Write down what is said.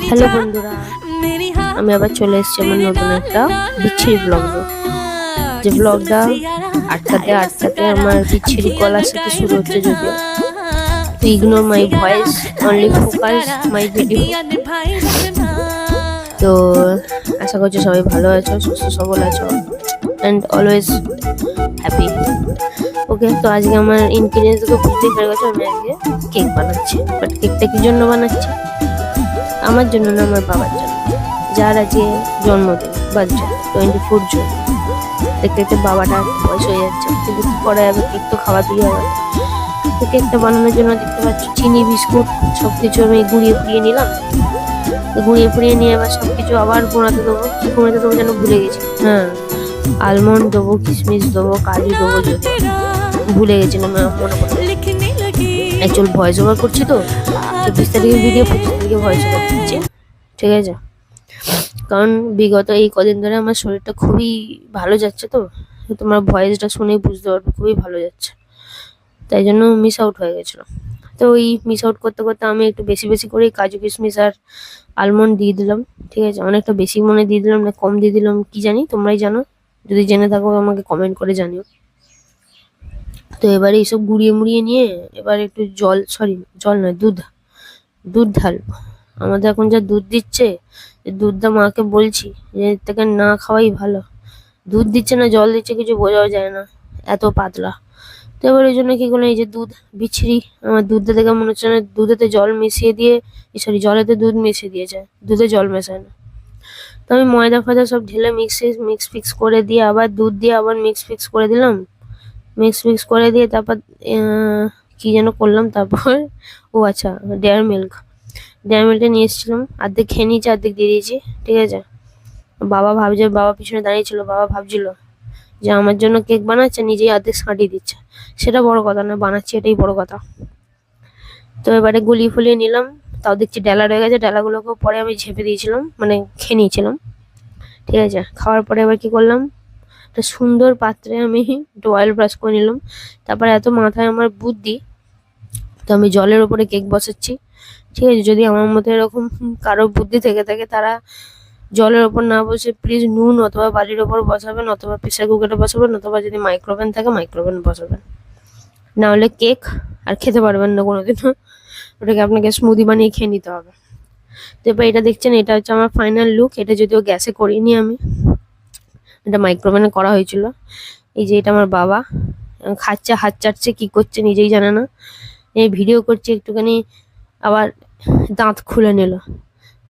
Hello বন্ধুরা, আমি আবার চলে এসেছি আমার নতুন একটা বিচ্ছিরি ব্লগ। যে ব্লগটা আটকাতে আটকাতে আমার বিচ্ছিরি গলার সাথে শুরু হচ্ছে, যদিও তো ignore my voice, only focus my video. তো আশা করছি সবাই ভালো আছো, সুস্থ সবল আছো অ্যান্ড অলওয়েজ হ্যাপি। ওকে, তো আজকে আমার ইনগ্রিডিয়েন্টস গুলো বুঝতেই পেরে গেছো, আমি আজকে কেক বানাচ্ছি। বাট কেকটা কি জন্য বানাচ্ছি? আমার জন্য না, আমার বাবার জন্য, যার আজকে জন্মদিন, বার্থডে 24 জুন। দেখতে দেখতে বাবাটা বয়স হয়ে যাচ্ছে, কিন্তু কি করা যাবে, কেক তো খাওয়াতেই হবে। তো কেকটা বানানোর জন্য দেখতে পাচ্ছ চিনি, বিস্কুট সবকিছু আমি গুঁড়িয়ে ফুড়িয়ে নিলাম। তো গুঁড়িয়ে ফুড়িয়ে নিয়ে আবার সবকিছু আবার গোড়াতে দেবো। কি গোড়াতে দেবো যেন ভুলে গেছি। হ্যাঁ, আলমন্ড দেবো, কিশমিশ দেবো, কাজু দেবো, যদি ভুলে গেছিলাম মনে করতে। অ্যাকচুয়াল ভয়েস ওভার করছি তো 24 তারিখের ভিডিও 25 তারিখে ভয়েস ওভার করছি, ঠিক আছে? কারণ বিগত এই কদিন ধরে আমার শরীরটা খুবই ভালো যাচ্ছে, তো তোমার ভয়েসটা শুনেই বুঝতে পারবে খুবই ভালো যাচ্ছে, তাই জন্য মিস আউট হয়ে গেছিলো। তো ওই মিস আউট করতে করতে আমি একটু বেশি বেশি করে কাজু কিশমিশ আর আলমন্ড দিয়ে দিলাম, ঠিক আছে? অনেকটা বেশি মনে দিয়ে দিলাম না কম দিয়ে দিলাম কি জানি, তোমরাই জানো, যদি জেনে থাকো আমাকে কমেন্ট করে জানিও। তো এবারে এইসব গুঁড়িয়ে মুড়িয়ে নিয়ে এবার একটু জল নয়, দুধ ঢালবো। আমাদের এখন যা দুধ দিচ্ছে, দুধটা মাকে বলছি যে এর থেকে না খাওয়াই ভালো। দুধ দিচ্ছে না জল দিচ্ছে কিছু বোঝাও যায় না, এত পাতলা। তো এবার ওই জন্য কি করলাম, এই যে দুধ বিচ্ছিরি, আমার দুধটা দেখে মনে হচ্ছে না দুধেতে জল মিশিয়ে দিয়ে, জলেতে দুধ মিশিয়ে দিয়েছে, দুধে জল মেশায় না। তো আমি ময়দা ফয়দা সব ঢেলে মিক্স ফিক্স করে দিয়ে আবার দুধ দিয়ে আবার মিক্স ফিক্স করে দিলাম। মিক্স ফিক্স করে দিয়ে তারপর কি যেন করলাম তারপর, ও আচ্ছা, ডেয়ারি মিল্কটা নিয়ে এসেছিলাম, অর্ধেক খেয়ে নিয়েছি, অর্ধেক দিয়ে দিয়েছি, ঠিক আছে? বাবা পিছনে দাঁড়িয়েছিল, বাবা ভাবছিল যে আমার জন্য কেক বানাচ্ছে, নিজেই অর্ধেক ছাঁটিয়ে দিচ্ছে। সেটা বড় কথা না, বানাচ্ছি এটাই বড় কথা। তো এবারে গুলিয়ে ফুলিয়ে নিলাম, তাও দেখছি ডেলা রয়ে গেছে, ডেলাগুলোকেও পরে আমি ঝেপে দিয়েছিলাম, মানে খেয়ে নিয়েছিলাম, ঠিক আছে? খাওয়ার পরে এবার কি করলাম, একটা সুন্দর পাত্রে আমি একটু অয়েল ব্রাশ করে নিলাম। তারপরে এত মাথায় আমার বুদ্ধি, তো আমি জলের ওপরে কেক বসাচ্ছি, ঠিক আছে? যদি আমার মতো এরকম কারো বুদ্ধি থেকে থাকে, তারা জলের ওপর না বসে প্লিজ নুন অথবা বালির ওপর বসাবেন, অথবা প্রেসার কুকারে বসাবেন, অথবা যদি মাইক্রোওভেন থাকে মাইক্রোওভেন বসাবেন। না হলে কেক আর খেতে পারবেন না কোনোদিনও, ওটাকে আপনাকে স্মুদি বানিয়ে খেয়ে নিতে হবে। তো এবার এটা দেখছেন, এটা হচ্ছে আমার ফাইনাল লুক। এটা যদিও গ্যাসে করিনি আমি, এটা মাইক্রোওভেনে করা হয়েছিল। এই যে এটা আমার বাবা খাচ্ছে, হাত চাটছে, কি করছে নিজেই জানে না। এই ভিডিও করছে একটুখানি, আবার দাঁত খুলে নিল।